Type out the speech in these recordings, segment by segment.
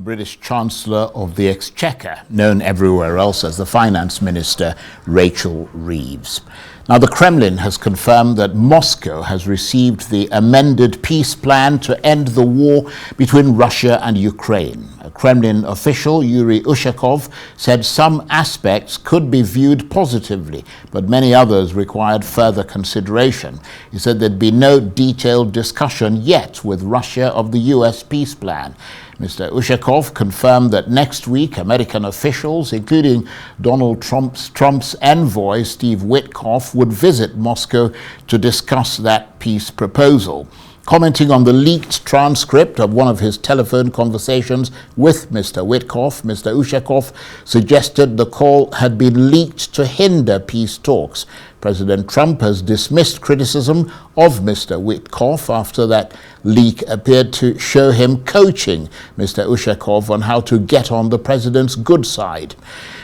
British Chancellor of the Exchequer, known everywhere else as the Finance Minister, Rachel Reeves. Now, the Kremlin has confirmed that Moscow has received the amended peace plan to end the war between Russia and Ukraine. A Kremlin official, Yuri Ushakov, said some aspects could be viewed positively, but many others required further consideration. He said there'd be no detailed discussion yet with Russia of the U.S. peace plan. Mr. Ushakov confirmed that next week American officials, including Donald Trump's envoy, Steve Witkoff, would visit Moscow to discuss that peace proposal. Commenting on the leaked transcript of one of his telephone conversations with Mr. Witkoff, Mr. Ushakov suggested the call had been leaked to hinder peace talks. President Trump has dismissed criticism of Mr. Witkoff after that leak appeared to show him coaching Mr. Ushakov on how to get on the president's good side.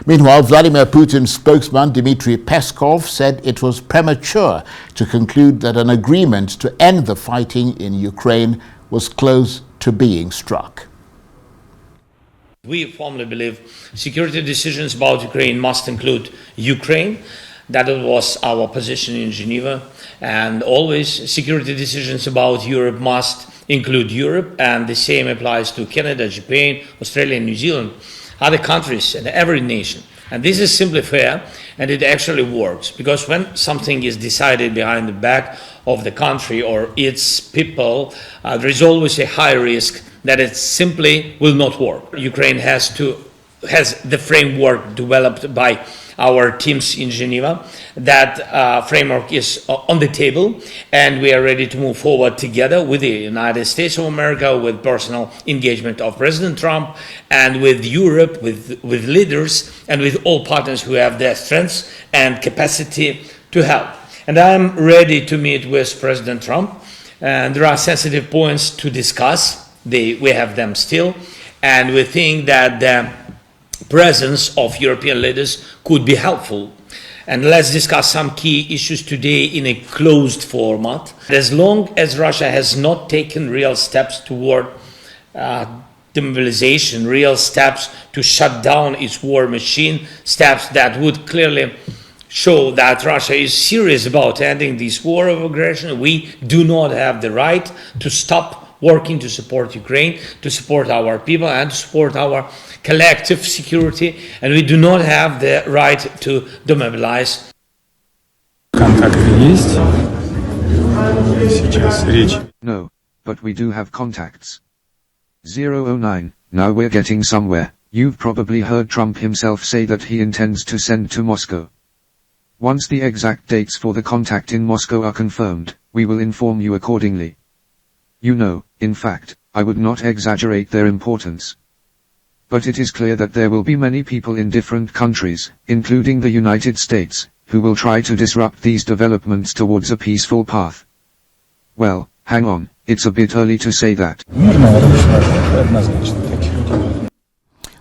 Meanwhile, Vladimir Putin's spokesman Dmitry Peskov said it was premature to conclude that an agreement to end the fighting in Ukraine was close to being struck. We firmly believe security decisions about Ukraine must include Ukraine. That was our position in Geneva. And always security decisions about Europe must include Europe. And the same applies to Canada, Japan, Australia, New Zealand, other countries, and every nation. And this is simply fair, and it actually works. Because when something is decided behind the back of the country or its people, there is always a high risk that it simply will not work. Ukraine has the framework developed by our teams in Geneva. That framework is on the table, and we are ready to move forward together with the United States of America, with personal engagement of President Trump, and with Europe, with leaders, and with all partners who have their strengths and capacity to help. And I'm ready to meet with President Trump, and there are sensitive points to discuss. We have them still, and we think that the presence of European leaders could be helpful. And let's discuss some key issues today in a closed format. As long as Russia has not taken real steps toward demobilization, real steps to shut down its war machine, steps that would clearly show that Russia is serious about ending this war of aggression, we do not have the right to stop working to support Ukraine, to support our people, and to support our collective security, and we do not have the right to demobilize. No, but we do have contacts. 009, now we're getting somewhere. You've probably heard Trump himself say that he intends to send to Moscow. Once the exact dates for the contact in Moscow are confirmed, we will inform you accordingly. You know, in fact, I would not exaggerate their importance. But it is clear that there will be many people in different countries, including the United States, who will try to disrupt these developments towards a peaceful path. Well, hang on, it's a bit early to say that.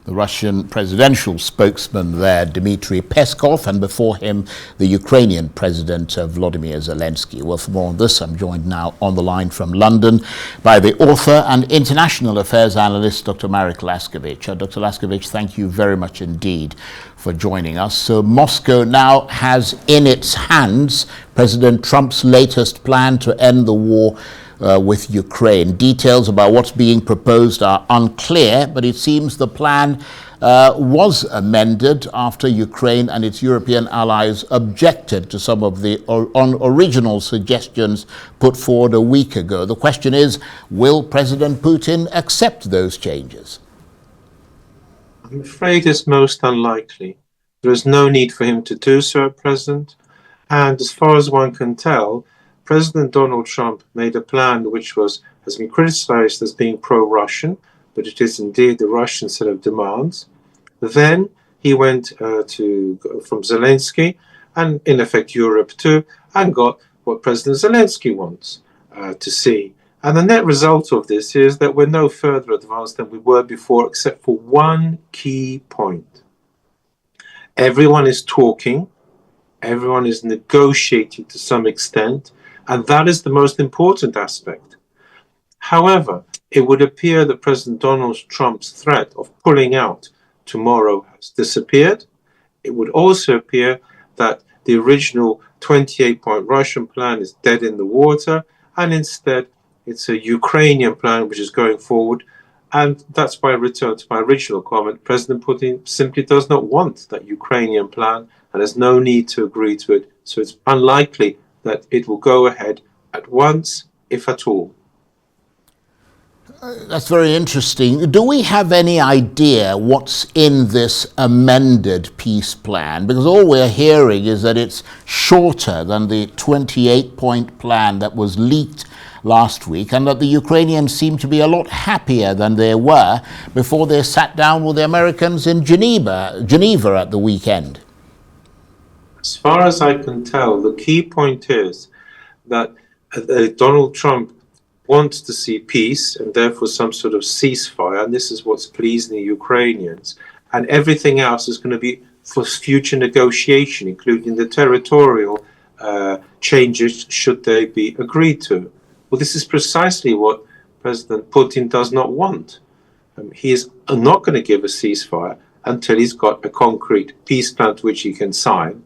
The Russian presidential spokesman there, Dmitry Peskov, and before him, the Ukrainian President Volodymyr Zelenskyy. Well, for more on this, I'm joined now on the line from London by the author and international affairs analyst, Dr. Marek Laskiwiecz. Dr. Laskiwiecz, thank you very much indeed for joining us. So Moscow now has in its hands President Trump's latest plan to end the war with Ukraine. Details about what's being proposed are unclear, but it seems the plan was amended after Ukraine and its European allies objected to some of the original suggestions put forward a week ago. The question is, will President Putin accept those changes? I'm afraid it's most unlikely. There is no need for him to do so at present, and as far as one can tell, President Donald Trump made a plan which has been criticized as being pro-Russian, but it is indeed the Russian set of demands. Then he went from Zelenskyy, and in effect Europe too, and got what President Zelenskyy wants to see. And the net result of this is that we're no further advanced than we were before, except for one key point. Everyone is talking, everyone is negotiating to some extent, and that is the most important aspect. However, it would appear that President Donald Trump's threat of pulling out tomorrow has disappeared. It would also appear that the original 28-point Russian plan is dead in the water, and instead it's a Ukrainian plan which is going forward. And that's why I return to my original comment. President Putin simply does not want that Ukrainian plan and has no need to agree to it. So it's unlikely that it will go ahead at once, if at all. That's very interesting. Do we have any idea what's in this amended peace plan? Because all we're hearing is that it's shorter than the 28-point plan that was leaked last week, and that the Ukrainians seem to be a lot happier than they were before they sat down with the Americans in Geneva at the weekend. As far as I can tell, the key point is that Donald Trump wants to see peace and therefore some sort of ceasefire, and this is what's pleasing the Ukrainians. And everything else is going to be for future negotiation, including the territorial changes should they be agreed to. Well, this is precisely what President Putin does not want. He is not going to give a ceasefire until he's got a concrete peace plan to which he can sign.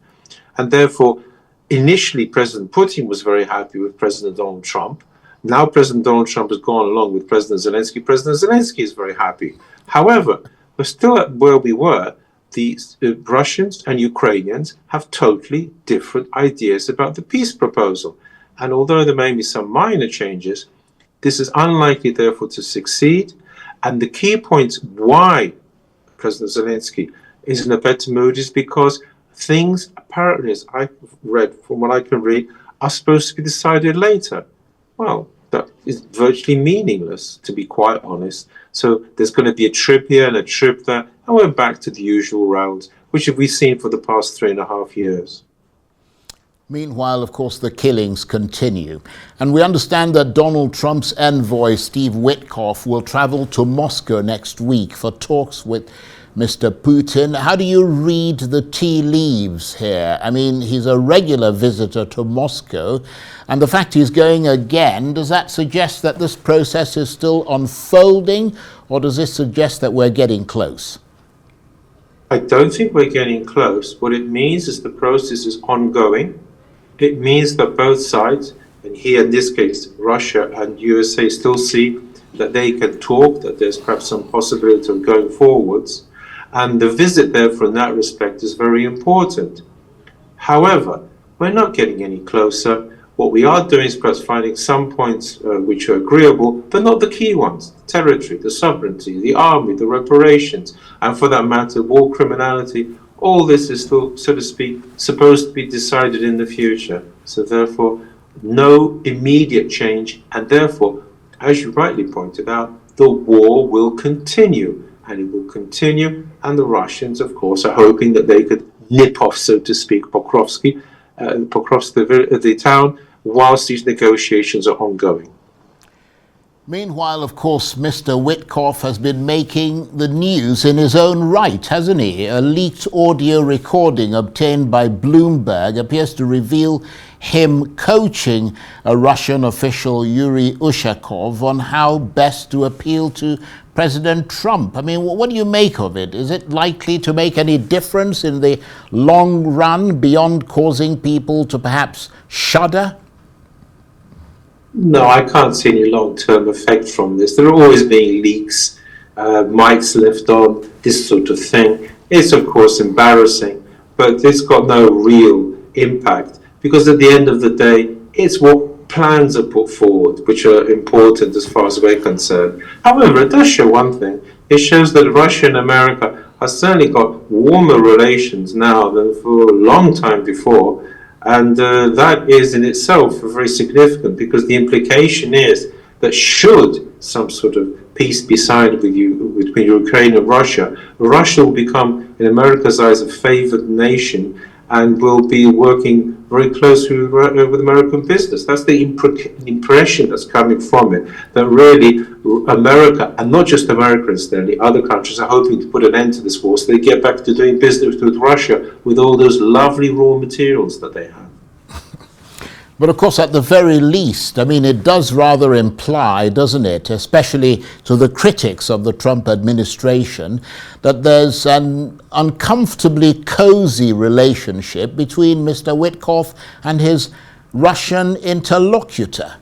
And therefore, initially, President Putin was very happy with President Donald Trump. Now President Donald Trump has gone along with President Zelenskyy. President Zelenskyy is very happy. However, we're still at where we were. The Russians and Ukrainians have totally different ideas about the peace proposal. And although there may be some minor changes, this is unlikely, therefore, to succeed. And the key points why President Zelenskyy is in a better mood is because things, apparently, as I've read, from what I can read, are supposed to be decided later. Well, that is virtually meaningless, to be quite honest. So there's going to be a trip here and a trip there, and we're back to the usual rounds, which have we seen for the past 3.5 years. Meanwhile, of course, the killings continue. And we understand that Donald Trump's envoy, Steve Witkoff, will travel to Moscow next week for talks with Mr. Putin. How do you read the tea leaves here? I mean, he's a regular visitor to Moscow, and the fact he's going again, does that suggest that this process is still unfolding, or does this suggest that we're getting close? I don't think we're getting close. What it means is the process is ongoing. It means that both sides, and here in this case, Russia and USA, still see that they can talk, that there's perhaps some possibility of going forwards. And the visit, therefore, in that respect, is very important. However, we're not getting any closer. What we are doing is perhaps finding some points which are agreeable, but not the key ones. The territory, the sovereignty, the army, the reparations, and for that matter, war criminality. All this is still, so to speak, supposed to be decided in the future. So therefore, no immediate change, and therefore, as you rightly pointed out, the war will continue. And it will continue, and the Russians, of course, are hoping that they could nip off, so to speak, Pokrovsky, the town, whilst these negotiations are ongoing. Meanwhile, of course, Mr. Witkoff has been making the news in his own right, hasn't he? A leaked audio recording obtained by Bloomberg appears to reveal him coaching a Russian official, Yuri Ushakov, on how best to appeal to President Trump. I mean, what do you make of it? Is it likely to make any difference in the long run beyond causing people to perhaps shudder? No, I can't see any long-term effect from this. There are always being leaks, mics left on, this sort of thing. It's, of course, embarrassing, but it's got no real impact because at the end of the day, it's what plans are put forward, which are important as far as we're concerned. However, it does show one thing. It shows that Russia and America have certainly got warmer relations now than for a long time before. And that is in itself very significant because the implication is that should some sort of peace be signed between Ukraine and Russia, Russia will become, in America's eyes, a favored nation and will be working very closely with American business. That's the impression that's coming from it, that really America, and not just America incidentally, other countries are hoping to put an end to this war so they get back to doing business with Russia with all those lovely raw materials that they have. But of course, at the very least, I mean, it does rather imply, doesn't it, especially to the critics of the Trump administration, that there's an uncomfortably cozy relationship between Mr. Witkoff and his Russian interlocutor.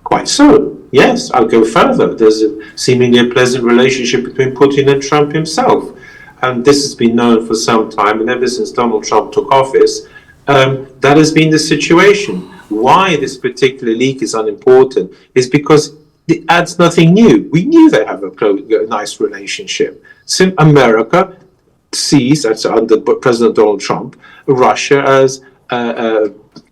Quite so. Yes, I'll go further. There's seemingly a pleasant relationship between Putin and Trump himself. And this has been known for some time, and ever since Donald Trump took office, that has been the situation. Why this particular leak is unimportant is because it adds nothing new. We knew they have a nice relationship. America sees, that's under President Donald Trump, Russia as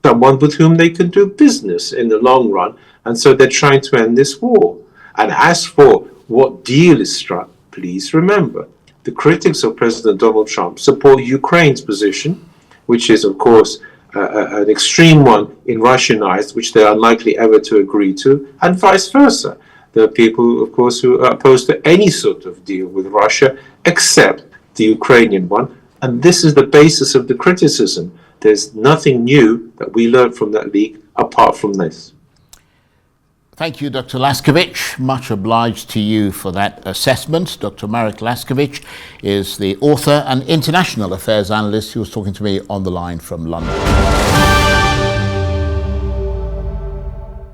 someone with whom they can do business in the long run. And so they're trying to end this war. And as for what deal is struck, please remember, the critics of President Donald Trump support Ukraine's position, which is, of course, an extreme one in Russian eyes, which they're unlikely ever to agree to, and vice versa. There are people, of course, who are opposed to any sort of deal with Russia, except the Ukrainian one. And this is the basis of the criticism. There's nothing new that we learned from that leak apart from this. Thank you, Dr. Laskiwiecz. Much obliged to you for that assessment. Dr. Marek Laskiwiecz is the author and international affairs analyst who was talking to me on the line from London.